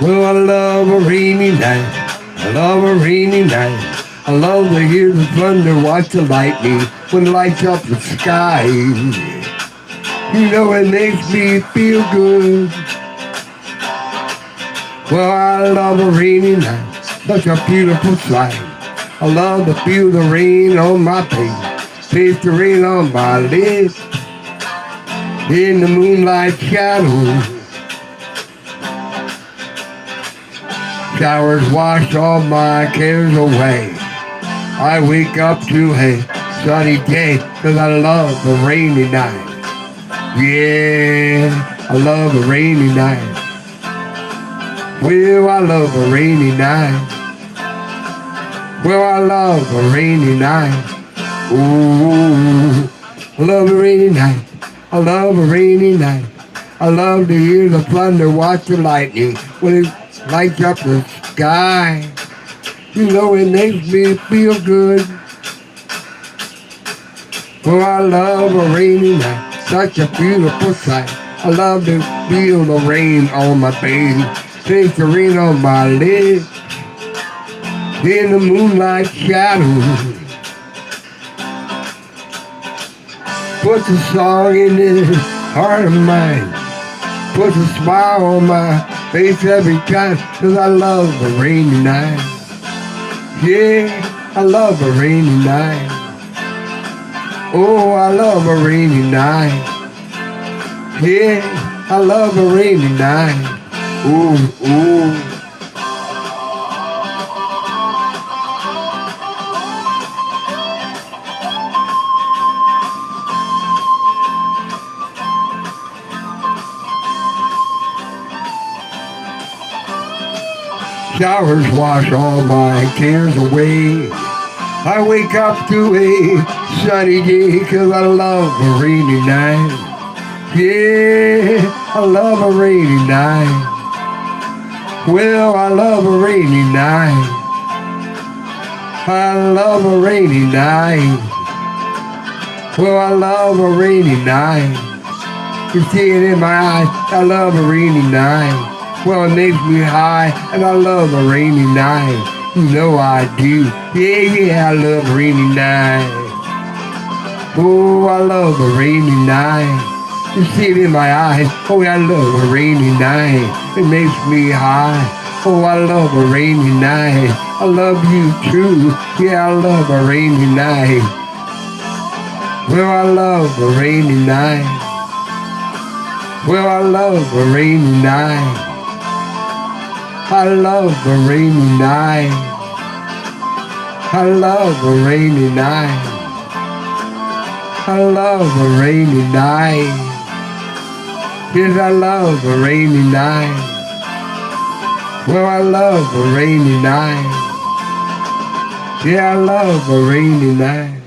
Well, I love a rainy night. I love a rainy night. I love to hear the thunder, watch the lightning when it lights up the sky. You know it makes me feel good. Well, I love a rainy night, such a beautiful sight. I love to feel the rain on my face, taste the rain on my lips, in the moonlight shadows. Showers wash all my cares away. I wake up to a sunny day, 'cause I love a rainy night. Yeah, I love a rainy night. Well, I love a rainy night. Well, I love a rainy night. Ooh, I love a rainy night. I love a rainy night. I love to hear the thunder, watch the lightning when it lights up the sky. You know it makes me feel good. Oh, I love a rainy night, such a beautiful sight. I love to feel the rain on my face, taste the rain on my lips, in the moonlight shadows. Put the song in this heart of mine, put a smile on my face every time, 'cause I love a rainy night. Yeah, I love a rainy night. Oh, I love a rainy night. Yeah, I love a rainy night. Ooh, ooh. Showers wash all my cares away. I wake up to a sunny day, 'cause I love a rainy night. Yeah, I love a rainy night. Well, I love a rainy night. I love a rainy night. Well, I love a rainy night. You see it in my eyes. I love a rainy night. Well, it makes me high, and I love a rainy night. You know I do. Yeah, yeah, I love a rainy night. Oh, I love a rainy night. You see it in my eyes. Oh, I love a rainy night. It makes me high. Oh, I love a rainy night. I love you too. Yeah, I love a rainy night. Well, I love a rainy night. Well, I love a rainy night. I love a rainy night. I love a rainy night. I love a rainy night. Yes, I love a rainy night. Well, I love a rainy night. Yeah, I love a rainy night.